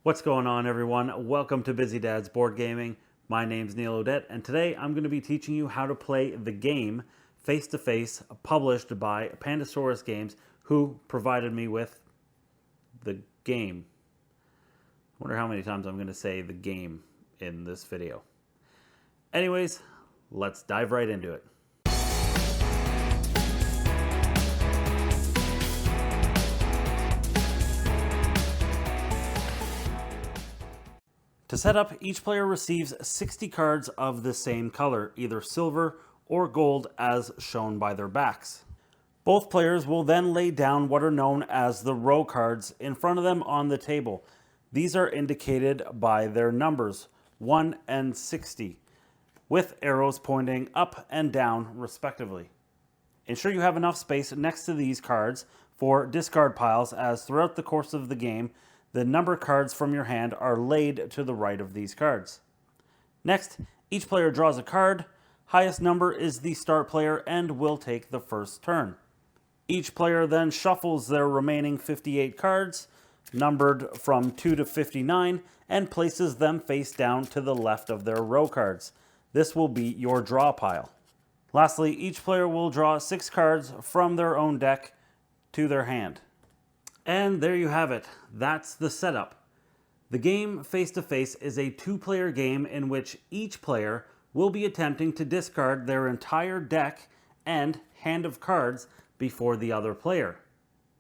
What's going on, everyone? Welcome to Busy Dad's Board Gaming. My name's Neil Odette, and today I'm going to be teaching you how to play the game FacetoFace, published by Pandasaurus Games, who provided me with the game. I wonder how many times I'm going to say the game in this video. Anyways, let's dive right into it. To set up, each player receives 60 cards of the same color, either silver or gold as shown by their backs. Both players will then lay down what are known as the row cards in front of them on the table. These are indicated by their numbers, 1 and 60, with arrows pointing up and down respectively. Ensure you have enough space next to these cards for discard piles, as throughout the course of the game, the number cards from your hand are laid to the right of these cards. Next, each player draws a card. Highest number is the start player and will take the first turn. Each player then shuffles their remaining 58 cards, numbered from 2 to 59, and places them face down to the left of their row cards. This will be your draw pile. Lastly, each player will draw 6 cards from their own deck to their hand. And there you have it. That's the setup. The game FacetoFace is a 2-player game in which each player will be attempting to discard their entire deck and hand of cards before the other player.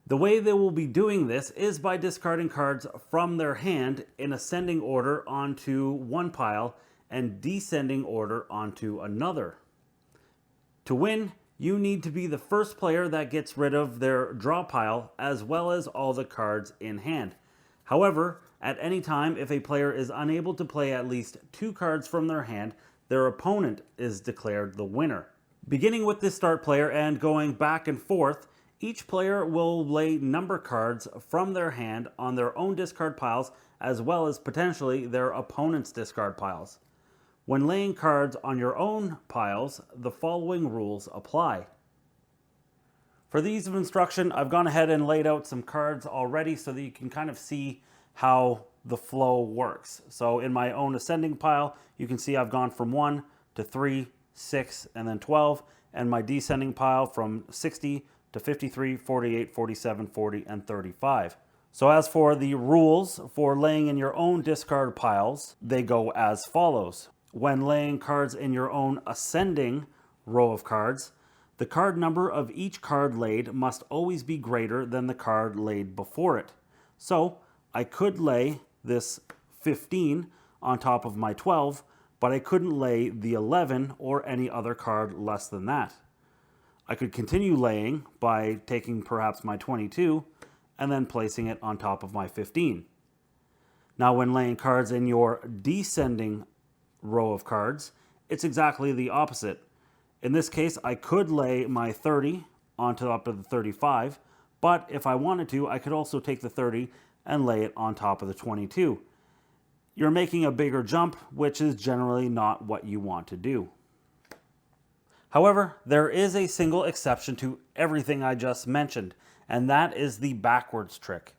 The way they will be doing this is by discarding cards from their hand in ascending order onto one pile and descending order onto another. To win, you need to be the first player that gets rid of their draw pile as well as all the cards in hand. However, at any time, if a player is unable to play at least 2 cards from their hand, their opponent is declared the winner. Beginning with the start player and going back and forth, each player will lay number cards from their hand on their own discard piles as well as potentially their opponent's discard piles. When laying cards on your own piles, the following rules apply. For the ease of instruction, I've gone ahead and laid out some cards already so that you can kind of see how the flow works. So in my own ascending pile, you can see I've gone from 1 to 3, 6, and then 12, and my descending pile from 60 to 53, 48, 47, 40, and 35. So as for the rules for laying in your own discard piles, they go as follows. When laying cards in your own ascending row of cards, the card number of each card laid must always be greater than the card laid before it. So I could lay this 15 on top of my 12, but I couldn't lay the 11 or any other card less than that. I could continue laying by taking perhaps my 22 and then placing it on top of my 15. Now when laying cards in your descending row of cards, it's exactly the opposite. In this case, I could lay my 30 on top of the 35, but if I wanted to, I could also take the 30 and lay it on top of the 22. You're making a bigger jump, which is generally not what you want to do. However, there is a single exception to everything I just mentioned, and that is the backwards trick.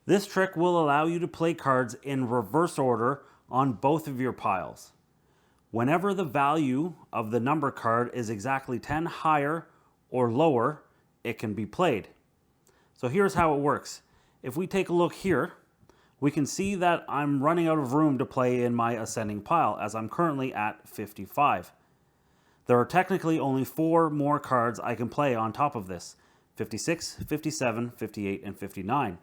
This trick will allow you to play cards in reverse order on both of your piles. Whenever the value of the number card is exactly 10 higher or lower, it can be played. So here's how it works. If we take a look here, we can see that I'm running out of room to play in my ascending pile, as I'm currently at 55. There are technically only 4 more cards I can play on top of this: 56, 57, 58, and 59.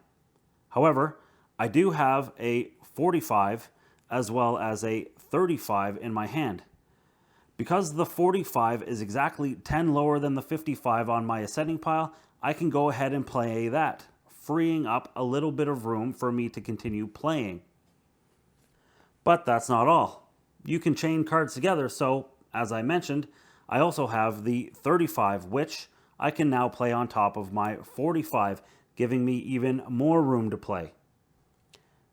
However, I do have a 45 as well as a 35 in my hand. Because the 45 is exactly 10 lower than the 55 on my ascending pile, I can go ahead and play that, freeing up a little bit of room for me to continue playing. But that's not all. You can chain cards together, so as I mentioned, I also have the 35, which I can now play on top of my 45, giving me even more room to play.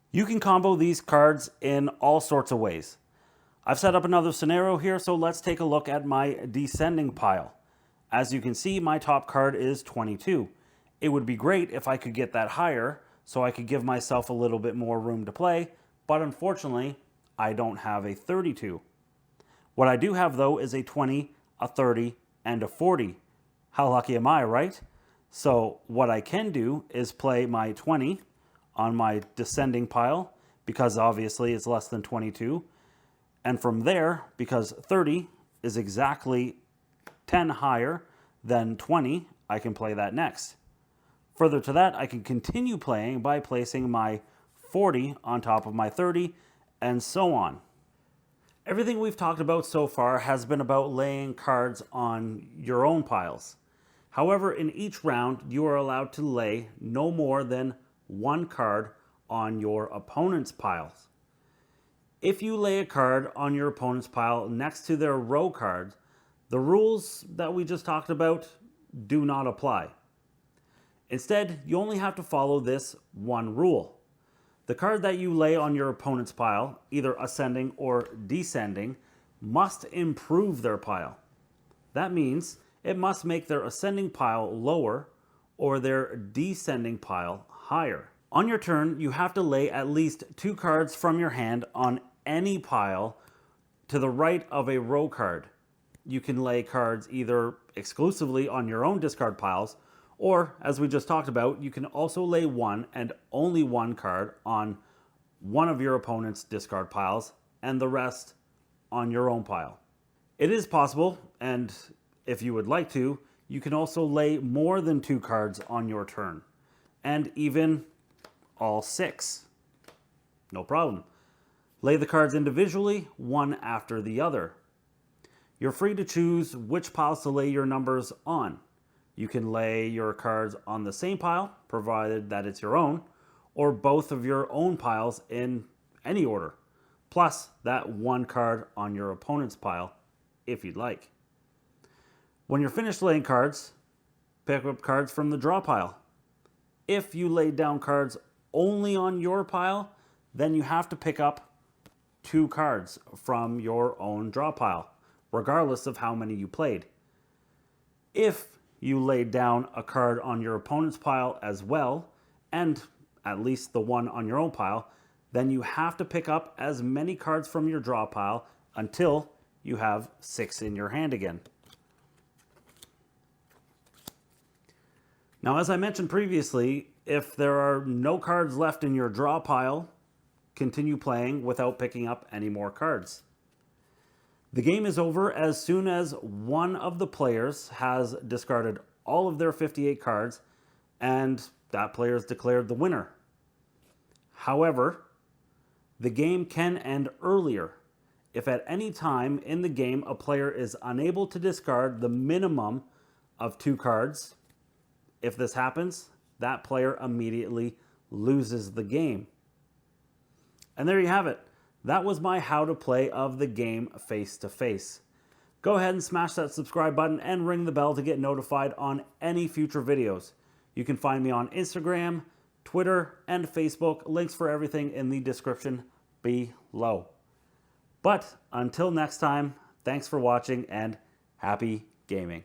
You can combo these cards in all sorts of ways. I've set up another scenario here, so let's take a look at my descending pile. As you can see, my top card is 22. It would be great if I could get that higher, so I could give myself a little bit more room to play, but unfortunately, I don't have a 32. What I do have though is a 20, a 30, and a 40. How lucky am I, right? So what I can do is play my 20 on my descending pile, because obviously it's less than 22. And from there, because 30 is exactly 10 higher than 20, I can play that next. Further to that, I can continue playing by placing my 40 on top of my 30, and so on. Everything we've talked about so far has been about laying cards on your own piles. However, in each round, you are allowed to lay no more than one card on your opponent's piles. If you lay a card on your opponent's pile next to their row cards, the rules that we just talked about do not apply. Instead, you only have to follow this one rule. The card that you lay on your opponent's pile, either ascending or descending, must improve their pile. That means it must make their ascending pile lower or their descending pile higher. On your turn, you have to lay at least 2 cards from your hand on any pile to the right of a row card. You can lay cards either exclusively on your own discard piles, or, as we just talked about, you can also lay one and only one card on one of your opponent's discard piles and the rest on your own pile. It is possible, and if you would like to, you can also lay more than 2 cards on your turn, and even all 6. No problem. Lay the cards individually, one after the other. You're free to choose which piles to lay your numbers on. You can lay your cards on the same pile, provided that it's your own, or both of your own piles in any order, plus that one card on your opponent's pile, if you'd like. When you're finished laying cards, pick up cards from the draw pile. If you laid down cards only on your pile, then you have to pick up 2 cards from your own draw pile, regardless of how many you played. If you laid down a card on your opponent's pile as well, and at least the one on your own pile, then you have to pick up as many cards from your draw pile until you have 6 in your hand again. Now, as I mentioned previously, if there are no cards left in your draw pile, continue playing without picking up any more cards. The game is over as soon as one of the players has discarded all of their 58 cards and that player is declared the winner. However, the game can end earlier if at any time in the game a player is unable to discard the minimum of 2 cards. If this happens, that player immediately loses the game. And there you have it. That was my how to play of the game FacetoFace. Go ahead and smash that subscribe button and ring the bell to get notified on any future videos. You can find me on Instagram, Twitter, and Facebook. Links for everything in the description below. But until next time, thanks for watching and happy gaming.